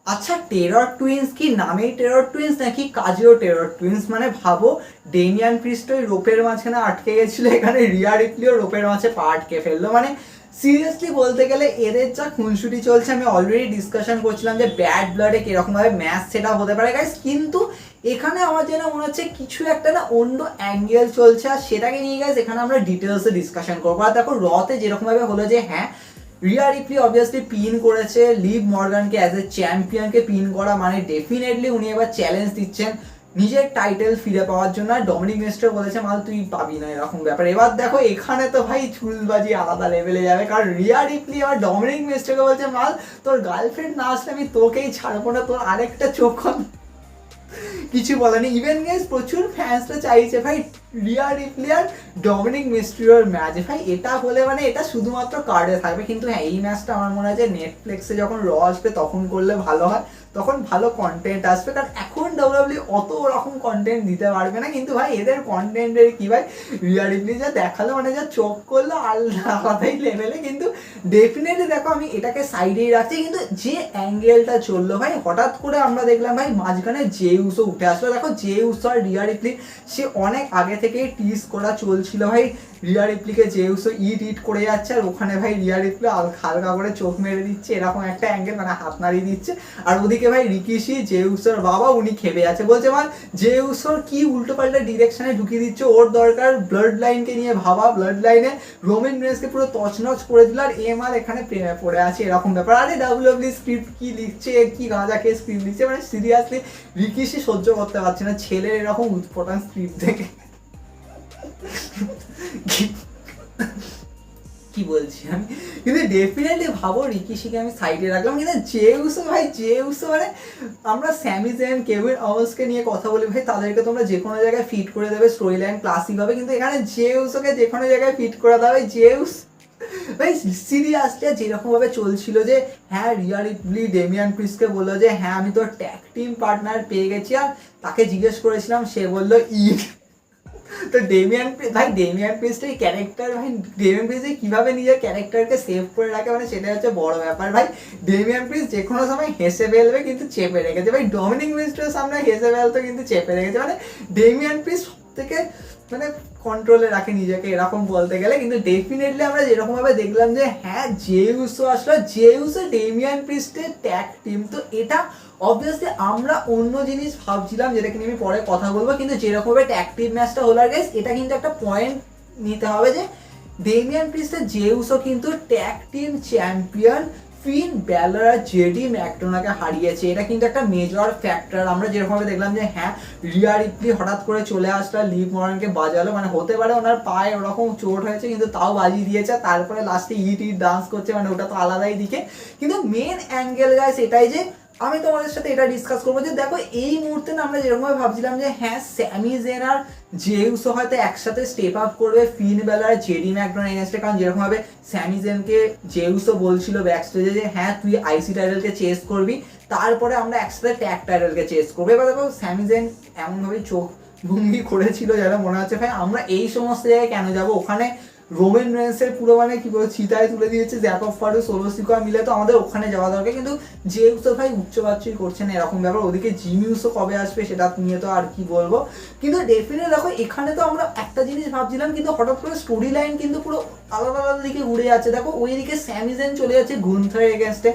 আচ্ছা, terror twins কি নামেই টেরর টুইন্স নাকি কাজেও টেরর টুইন্স? মানে ভাবো, ডেমিয়ান প্রিস্ট ওই রোপের মাঝখানে আটকে গেছিল, এখানে রিয়া রিপ্লিও রোপের মাঝে পা আটকে ফেললো। মানে সিরিয়াসলি বলতে গেলে এদের যা খুনসুটি চলছে, আমি অলরেডি ডিসকাশন করছিলাম যে ব্যাড ব্লাডে কিরকমভাবে ম্যাচ সেট আপ হতে পারে গাইস, কিন্তু এখানে আমার যেন মনে হচ্ছে কিছু একটা না অন্য অ্যাঙ্গেল চলছে, আর সেটাকে নিয়ে গাইস এখানে আমরা ডিটেলসে ডিসকাশন করবো। আর দেখো রতে যেরকমভাবে হলো যে হ্যাঁ, রিয়া রিপ্লি অবভিয়াসলি পিন করেছে লিভ মর্গানকে, অ্যাজ এ চ্যাম্পিয়নকে পিন করা মানে ডেফিনেটলি উনি এবার চ্যালেঞ্জ দিচ্ছেন নিজের টাইটেল ফিরে পাওয়ার জন্য। আর ডমিনিক মিস্টার বলেছে মাল তুই পাবি না, এরকম ব্যাপার। এবার দেখো এখানে তো ভাই চুলবাজি আলাদা লেভেলে যাবে, কারণ রিয়া রিপ্লি আবার ডমিনিক মিস্টারকে বলছে মাল তোর গার্লফ্রেন্ড না আসলে আমি তোকেই ছাড়বো না, তোর আরেকটা চোখ কিছু বলেনি। ইভেন গাইস প্রচুর ফ্যান্সরা চাইছে ভাই রিয়া রিপ্লি আর ডমিনিক মিস্ট্রিওর ম্যাচ। ভাই এটা হলে মানে এটা শুধুমাত্র কার্ডে থাকবে, কিন্তু হ্যাঁ এই ম্যাচটা আমার মনে হয় যে নেটফ্লিক্সে যখন র আসবে তখন করলে ভালো হয়, তখন ভালো কন্টেন্ট আসবে। কারণ এখন ডাব্লিউডাব্লিউ অত ওরকম কন্টেন্ট দিতে পারবে না, কিন্তু ভাই এদের কন্টেন্টের কি ভাই, রিয়া রিপ্লি যা দেখালো মানে যা চোখ করলো আলাদাই লেভেলে। কিন্তু ডেফিনেটলি দেখো আমি এটাকে সাইডেই রাখছি, কিন্তু যে অ্যাঙ্গেলটা চললো ভাই, হঠাৎ করে আমরা দেখলাম ভাই মাঝখানে যে উসো উঠে আসলো। দেখো যে উসো আর রিয়া রিপ্লি সে অনেক আগে থেকেই টিজ করা চলছিল ভাই, রিয়া রিপ্লিকে যে উসো ইট করে যাচ্ছে, আর ওখানে ভাই রিয়া রিপ্লি হালকা করে চোখ মেরে দিচ্ছে, এরকম একটা অ্যাঙ্গেল মানে হাত নাড়িয়ে দিচ্ছে। আর ওদিকে ভাই রিকিশি যে উসোর বাবা উনি খেপে যাচ্ছে, বলছে মানে যে উসোর কি উল্টো পাল্টা ডিরেকশনে ঢুকিয়ে দিচ্ছে, ওর দরকার ব্লাড লাইনকে নিয়ে ভাবা, ব্লাড লাইনে রোমেন রেন্সকে পুরো তছনছ করে দিল, আর এম আর এখানে প্রেমে পড়ে আছে, এরকম ব্যাপার। আরে ডাব্লিউডাব্লিউ স্ক্রিপ্ট কি লিখছে, কি গাঁজা খেয়ে স্ক্রিপ্ট লিখছে, মানে সিরিয়াসলি রিকিশি সহ্য করতে পারছে না ছেলের এরকম উৎপটান স্ক্রিপ্ট থেকে। কি বলছি আমি, কিন্তু ডেফিনেটলি ভাবো রিকিশিকে আমি সাইডে রাখলাম, কিন্তু যে উসো ভাই যে উসো মানে আমরা স্যামি জেন কেভিন ওয়েন্সকে নিয়ে কথা বলি ভাই, তাদেরকে তোমরা যে কোনো জায়গায় ফিট করে দেবে, স্টোরি লাইন ক্লাসিক হবে, কিন্তু এখানে যে উসোকে যে কোনো জায়গায় ফিট করে দেবে যে উস ভাই সিরিয়াসলি যেরকম ভাবে চলছিল যে হ্যাঁ রিয়া রিপ্লি ডেমিয়ান প্রিস্টকে বললো যে হ্যাঁ আমি তো ট্যাগ টিম পার্টনার পেয়ে গেছি, আর তাকে জিজ্ঞেস করেছিলাম সে বললো তো ডেমিয়ান প্রিস্ট এই ক্যারেক্টার ভাই, ডেমিয়ান প্রিস্ট কিভাবে নিজের ক্যারেক্টারকে সেভ করে রাখে মানে সেটা হচ্ছে বড় ব্যাপার ভাই। ডেমিয়ান প্রিস্ট যে কোনো সময় হেসে ফেলবে কিন্তু চেপে রেখেছে ভাই, ডমিনিক মিস্টারের সামনে হেসে ফেলতো কিন্তু চেপে রেখেছে, মানে ডেমিয়ান প্রিস্ট সব থেকে মানে কন্ট্রোলে রাখে নিজেকে এরকম বলতে গেলে। কিন্তু ডেফিনেটলি আমরা যেরকম ভাবে দেখলাম যে হ্যাঁ যে উসো আসলো, যে উসো ডেমিয়ান প্রিস্টের ট্যাগ টিম, তো এটা অবভিয়াসলি আমরা অন্য জিনিস ভাবছিলাম যেটাকে নিয়ে আমি পরে কথা বলবো, কিন্তু যেরকমভাবে ট্যাগ টিম ম্যাচটা হলো গাইস, এটা কিন্তু একটা পয়েন্ট নিতে হবে যে ডেমিয়ান প্রিস্টের যে উসো কিন্তু ট্যাগ টিম চ্যাম্পিয়ন ফিন ব্যালার আর জেডি ম্যাকডোনাকে হারিয়েছে, এটা কিন্তু একটা মেজর ফ্যাক্টর। আমরা যেরকমভাবে দেখলাম যে হ্যাঁ রিয়া রিপ্লি হঠাৎ করে চলে আসলো, লিভ মর্গানকে বাজালো, মানে হতে পারে ওনার পায়ে ওরকম চোট হয়েছে কিন্তু তাও বাজিয়ে দিয়েছে, তারপরে লাস্টে ইট ডান্স করছে, মানে ওটা তো আলাদাই দিকে। কিন্তু মেন অ্যাঙ্গেল গাইস এটাই যে আমি তোমাদের সাথে এটা ডিসকাস করবো যে দেখো এই মুহূর্তে না আমরা যেরকমভাবে ভাবছিলাম যে হ্যাঁ স্যামি জেন আর যে উসো হয়তো একসাথে স্টেপ আপ করবে ফিন বেলার জেডি ম্যাকডোনাল্ড এগেইনস্টে, কারণ যেরকমভাবে স্যামি জেনকে যে উসো বলছিল ব্যাক স্টেজে যে হ্যাঁ তুই আইসি টাইটেলকে চেস করবি, তারপরে আমরা একসাথে ট্যাগ টাইটেলকে চেস করবো। এবার দেখো স্যামি জেন এমনভাবে চোখ ভঙ্গি করেছিল যেন মনে হচ্ছে ভাই আমরা এই সমস্ত জায়গায় কেন যাবো, ওখানে রোমেন রেন্সের পুরো মানে কি বলবো চিতায় তুলে দিয়েছে জ্যাকব ফারু সোলো সিকোয়া মিলে, তো আমাদের ওখানে যাওয়া দরকার। কিন্তু যে উসো ভাই উচ্চবাচ্যই করছে না এরকম ব্যাপার, ওদিকে জিমি উসো কবে আসবে সেটা নিয়ে তো আর কি বলবো। কিন্তু ডেফিনেটলি দেখো এখানে তো আমরা একটা জিনিস ভাবছিলাম, কিন্তু হঠাৎ করে স্টোরি লাইন কিন্তু পুরো আলাদা আলাদা দিকে ঘুরে যাচ্ছে। দেখো ওইদিকে স্যামি জেন চলে যাচ্ছে গুন্থারের এগেনস্টে,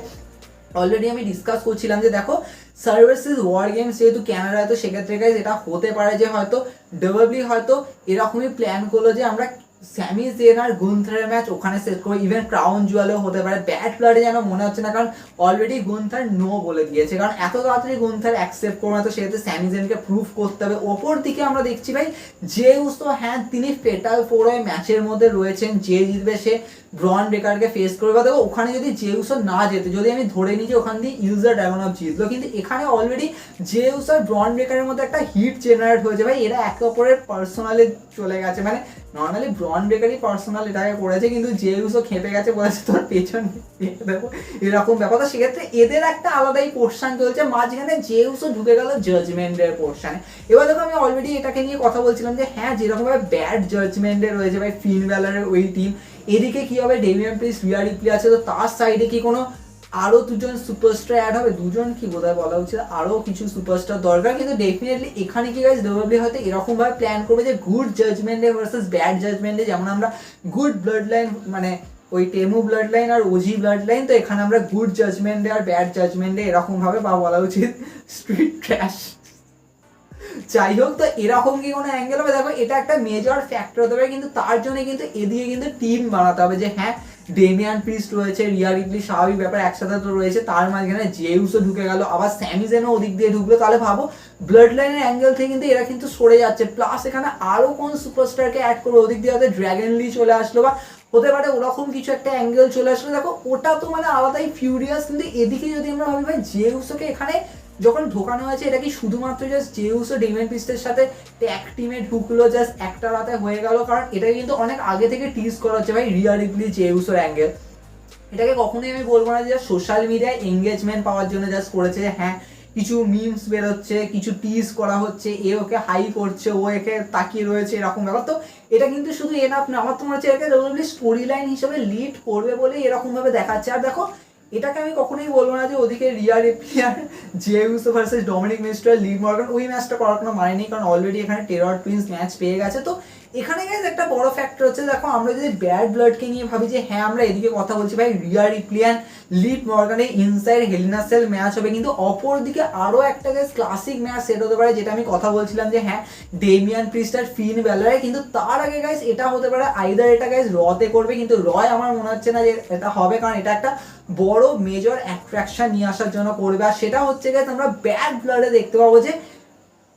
অলরেডি আমি ডিসকাস করছিলাম যে দেখো সার্ভিসেস ওয়ার গেমস যেহেতু ক্যানাডায়, তো সেক্ষেত্রে গাইজ এটা হতে পারে যে হয়তো ডাব্লিউডাব্লিউ হয়তো এরকমই প্ল্যান করলো যে আমরা স্যামি জেন আর গুন্থারের ম্যাচ ওখানে সেট করবো, ইভেন ক্রাউন জুয়েলেও হতে পারে। ব্যাড ব্লাডে যেন মনে হচ্ছে না, কারণ অলরেডি গুন্থার নো বলে দিয়েছে, কারণ এত তাড়াতাড়ি গুন্থার অ্যাকসেপ্ট করবে না, তো সেক্ষেত্রে স্যামি জেনকে প্রুভ করতে হবে। ওপর দিকে আমরা দেখছি ভাই যে উসো হ্যাঁ তিনি ফেটাল ফোরে ম্যাচের মধ্যে রয়েছেন, যে জিতবে সে ব্রন ব্রেকারকে ফেস করবে। দেখো ওখানে যদি যে উসো না যেতে, যদি আমি ধরে নিই যে ওখান দিয়ে ইউজার ড্রাগন অফ জিতলো, কিন্তু এখানে অলরেডি যে উসো আর ব্রন ব্রেকারের মধ্যে একটা হিট জেনারেট হয়েছে ভাই, এরা একে অপরের পার্সোনালে চলে গেছে, মানে নর্মালি ব্রন ব্রেকারই পার্সোনাল এটাকে করেছে, কিন্তু যে উসো খেপে গেছে বলেছে তোর পেছন দেবো এরকম ব্যাপার। তো সেক্ষেত্রে এদের একটা আলাদাই পোর্শন চলছে, মাঝখানে যে উসো ঢুকে গেল জাজমেন্টের পোর্শনে। এবার দেখো আমি অলরেডি এটাকে নিয়ে কথা বলছিলাম যে হ্যাঁ যেরকমভাবে ব্যাড জাজমেন্টে রয়েছে ভাই ফিন ব্যালারের ওই টিম, এদিকে কি হবে ডেমিয়ান প্রিস্ট রিয়া রিপ্লি আছে, তো তার সাইডে কি কোনো আরো দুজন সুপারস্টার অ্যাড হবে, দুজন কি বোধহয় বলা উচিত, আরো কিছু সুপারস্টার দরকার। কিন্তু ডেফিনেটলি এখানে কি গাইস ডব্লিউডাব্লিউ হয়তো এরকম ভাবে প্ল্যান করবে যে good judgement day versus bad judgement day, যেমন আমরা গুড ব্লাড লাইন মানে ওই টেমু ব্লাড লাইন আর ওজি ব্লাড লাইন, তো এখানে আমরা গুড জাজমেন্ট ডে আর ব্যাড জাজমেন্ট ডে এরকম ভাবে বা বলা উচিত স্ট্রিট ট্র্যাশ। যাই হোক, তো এরকম কি কোনো অ্যাঙ্গেল হবে? দেখো এটা একটা মেজর ফ্যাক্টর হতে পারে, কিন্তু তার জন্য কিন্তু এদিকে কিন্তু টিম বানাতে হবে যে হ্যাঁ ডেমিয়ান প্রিস্ট রয়েছে, রিয়া রিপ্লি, স্বাভাবিক ব্যাপার একসাথে তো রয়েছে, তার মাঝখানে জেউসও ঢুকে গেল, আবার স্যামি জেনও ওদিক দিয়ে ঢুকলো, তাহলে ভাবো ব্লাড লাইনের অ্যাঙ্গেল থেকে কিন্তু এরা কিন্তু সরে যাচ্ছে। প্লাস এখানে আরো কোন সুপারস্টারকে অ্যাড করলো, ওদিক দিয়ে হয়তো ড্র্যাগন লি চলে আসলো বা হতে পারে ওরকম কিছু একটা অ্যাঙ্গেল চলে আসলো। দেখো ওটা তো মানে আলাদাই ফিউরিয়াস, কিন্তু এদিকে যদি আমরা ভাবি ভাই জেউসোকে এখানে যখন ঢোকানো হয়েছে, এটা কি শুধুমাত্র জাস্ট জেউস ও ডেমিয়ান প্রিস্টের সাথে ট্যাগ টিমে ঢুকলো জাস্ট একটা রাতে হয়ে গেল? কারণ এটা কিন্তু অনেক আগে থেকে টিজ করা হচ্ছে ভাই রিয়া রিপ্লি জেউসোর অ্যাঙ্গেল। এটাকে কখনোই আমি বলবো না যে সোশ্যাল মিডিয়ায় এঙ্গেজমেন্ট পাওয়ার জন্য জাস্ট করেছে যে হ্যাঁ কিছু মিমস বেরোচ্ছে, কিছু টিজ করা হচ্ছে, এ ওকে হাই করছে, ও একে তাকিয়ে রয়েছে, এরকম ব্যাপার। তো এটা কিন্তু শুধু এনাফ না, আমার তো মনে হচ্ছে এটাকে স্টোরি লাইন হিসেবে লিড করবে বলে এরকম ভাবে দেখাচ্ছে। আর দেখো এটাকে আমি কখনোই বলবো না যে ওদিকে রিয়া রিপ্লি আর Jey Uso versus Dominik mister Liv Morgan ওই ম্যাচটা করার কোনো মানে নেই, কারণ অলরেডি এখানে টেরর টুইন্স ম্যাচ পেয়ে গেছে। তো এখানে গাইজ একটা বড় ফ্যাক্টর হচ্ছে, দেখো আমরা যদি ব্যাড ব্লাডকে নিয়ে ভাবি যে হ্যাঁ আমরা এদিকে কথা বলছি ভাই রিয়া রিপ্লি অ্যান্ড লিভ মর্গানের inside hell in a cell match হবে, কিন্তু অপর দিকে আরো একটা গাইজ ক্লাসিক ম্যাচ সেট হতে পারে, যেটা আমি কথা বলছিলাম যে হ্যাঁ ডেমিয়ান প্রিস্ট আর ফিন ব্যালারে। কিন্তু তার আগে গাইজ এটা হতে পারে আইদার এটা গাইজ রতে করবে, কিন্তু রয় আমার মনে হচ্ছে না যে এটা হবে, কারণ এটা একটা বড় মেজর অ্যাট্রাকশন নিয়ে আসার জন্য করবে। আর সেটা হচ্ছে গাইজ আমরা ব্যাড ব্লাডে দেখতে পাবো যে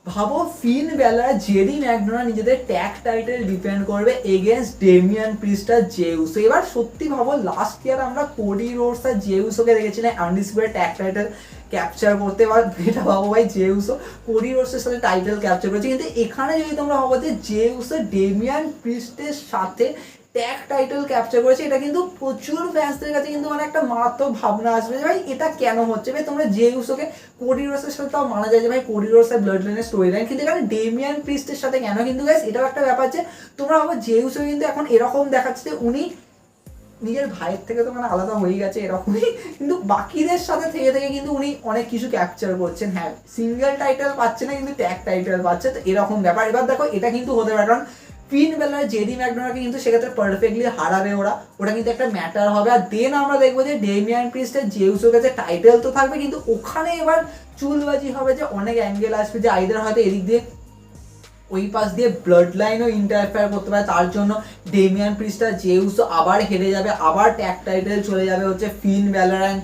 ভাবো ফিন ব্যালার জেডি ম্যাকডোনাল্ড নিজেদের ট্যাগ টাইটেল ডিফেন্ড করবে এগেইনস্ট ডেমিয়ান প্রিস্ট আর জেউসো। এবার সত্যি ভাবো লাস্ট ইয়ার আমরা কোডি রোডস আর জেউসোকে দেখেছিলাম আনডিসপুটেড ট্যাগ টাইটেল ক্যাপচার করতে, বা এটা ভাবো ভাই জেউসো কোডি রোডসের সাথে টাইটেল ক্যাপচার করেছে, কিন্তু এখানে যদি তোমরা ভাবো যে জেউসো ডেমিয়ান প্রিস্টের সাথে ট্যাগ টাইটেল ক্যাপচার করেছে, এটা কিন্তু প্রচুর ফ্যান্সদের কাছে কিন্তু মানে একটা মারাত্মক ভাবনা আসবে যে ভাই এটা কেন হচ্ছে। ভাই তোমরা জেউসোকে কোডি রোডসের সাথে তাও মানা যায় যে ভাই কোডি রোডস আর ব্লাড লাইনের স্টোরি লাইন, কিন্তু এখানে ডেমিয়ান প্রিস্টের সাথে কেন? কিন্তু গাইস এটাও একটা ব্যাপার যে তোমরা ভাবো জেউসো কিন্তু এখন এরকম দেখাচ্ছে যে উনি নিজের ভাইয়ের থেকে তো মানে আলাদা হয়ে গেছে এরকমই, কিন্তু বাকিদের সাথে থেকে থেকে কিন্তু উনি অনেক কিছু ক্যাপচার করছেন। হ্যাঁ সিঙ্গেল টাইটেল পাচ্ছে না, কিন্তু ট্যাগ টাইটেল পাচ্ছে, তো এরকম ব্যাপার। এবার দেখো এটা কিন্তু হতে পারে, কারণ ফিন বেলার জেডি ম্যাকডোনাল্ডকে কিন্তু সেক্ষেত্রে পারফেক্টলি হারাবে ওরা, ওটা কিন্তু একটা ম্যাটার হবে। আর দেন আমরা দেখবো যে ডেমিয়ান প্রিস্টের জেউসোর কাছে টাইটেল তো থাকবে, কিন্তু ওখানে এবার চুলবাজি হবে যে অনেক অ্যাঙ্গেল আসবে, যে আইদার হয়তো এদিক দিয়ে ওই পাশ দিয়ে ব্লাড লাইনও ইন্টারফেয়ার করতে পারে, তার জন্য ডেমিয়ান প্রিস্ট আর জেউসো আবার হেরে যাবে, আবার ট্যাগ টাইটেল চলে যাবে হচ্ছে ফিন ব্যালার অ্যান্ড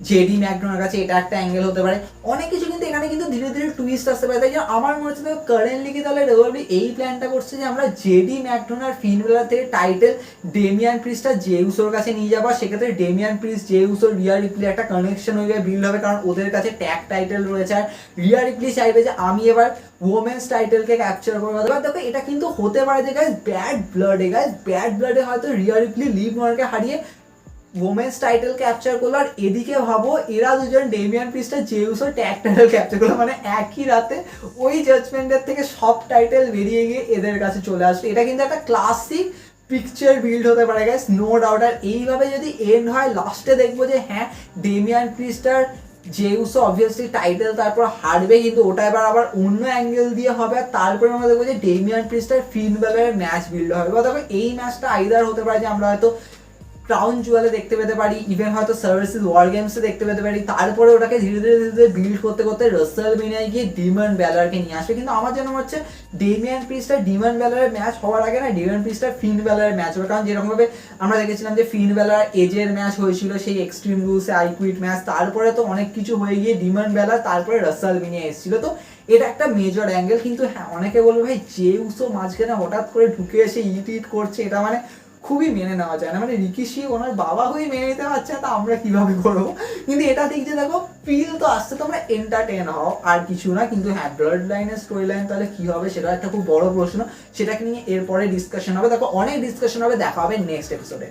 জেডি ম্যাকডোনাল্ডের কাছে, এটা একটা অ্যাঙ্গেল হতে পারে। অনেক কিছু কিন্তু এখানে কিন্তু ধীরে ধীরে টুইস্ট আসতে পারে। তাই আমার মনে হচ্ছে কারেন্টলি কি তাহলে ডব্লিউডাব্লিউ এই প্ল্যানটা করছে যে আমরা জেডি ম্যাকডোনাল্ড ফিন ব্যালার থেকে টাইটেল ডেমিয়ান প্রিস্ট আর জেউসোর কাছে নিয়ে যাবো, সেক্ষেত্রে ডেমিয়ান প্রিস্ট জেউসো রিয়া রিপ্লি একটা কানেকশন হয়ে বিল্ড হবে, কারণ ওদের কাছে ট্যাগ টাইটেল রয়েছে। আর রিয়া রিপ্লি চাইবে যে আমি এবার ওমেন্স টাইটেলকে ক্যাপচার করবো। এবার দেখো এটা কিন্তু হতে পারে যে গাইজ ব্যাড ব্লাডে হয়তো রিয়া রিপ্লি লিভ মর্গানকে হারিয়ে ওমেন্স টাইটেল ক্যাপচার করলো, আর এদিকে ভাবো এরা দুজন ডেমিয়ান প্রিস্ট আর জেউসো ট্যাগ টাইটেল ক্যাপচার করলো, মানে একই রাতে ওই জাজমেন্টের থেকে সব টাইটেল বেরিয়ে গিয়ে এদের কাছে চলে আসলো। এটা কিন্তু একটা ক্লাসিক পিকচার বিল্ড হতে পারে গাইস, নো ডাউট। আর এইভাবে যদি এন্ড হয় লাস্টে দেখবো যে হ্যাঁ ডেমিয়ান প্রিস্ট আর জেউসো অবভিয়াসলি টাইটেল তারপর হারবে, কিন্তু ওটা এবার আবার অন্য অ্যাঙ্গেল দিয়ে হবে। আর তারপরে আমরা দেখবো যে ডেমিয়ান প্রিস্ট আর ফিন ব্যালারের ম্যাচ বিল্ড হবে। বা দেখো এই ম্যাচটা আইদার হতে পারে যে আমরা হয়তো ক্রাউন জুয়েলে দেখতে পেতে পারি, ইভেন হয়তো সার্ভিসেস ওয়ার গেমসে দেখতে পেতে পারি, তারপরে ওটাকে ধীরে ধীরে বিল্ড করতে করতে রাসেলমেনিয়ায় গিয়ে ডিমন ব্যালারকে নিয়ে আসবে। কিন্তু আমার যেন হচ্ছে ডেমিয়ান প্রিস্ট আর ডিমন ব্যালারের ম্যাচ হওয়ার আগে না ডেমিয়ান প্রিস্ট আর ফিন ব্যালারের ম্যাচ হবে, কারণ যেরকমভাবে আমরা দেখেছিলাম যে ফিন ব্যালার এজের ম্যাচ হয়েছিল সেই এক্সট্রিম রুলসে আইকুইট ম্যাচ, তারপরে তো অনেক কিছু হয়ে গিয়ে ডিমন ব্যালার তারপরে রাসেলমেনিয়া এসেছিল। তো এটা একটা মেজর অ্যাঙ্গেল। কিন্তু হ্যাঁ অনেকে বলবে ভাই জেউসো মাঝখানে হঠাৎ করে ঢুকে এসে ইট করছে, এটা মানে খুবই মেনে নেওয়া যায় না, মানে রিকিশি ওনার বাবা হয়ে মেনে নিতে পারছে না, তা আমরা কিভাবে করবো? কিন্তু এটা ঠিক যে দেখো ফিল তো আসছে, তোমরা এন্টারটেন হও আর কিছু না। কিন্তু হ্যাঁ ব্লাড লাইনের স্টোরি লাইন তাহলে কি হবে সেটা একটা খুব বড় প্রশ্ন, সেটাকে নিয়ে এরপরে ডিসকাশন হবে। দেখো অনেক ডিসকাশন হবে, দেখা হবে নেক্সট এপিসোডে।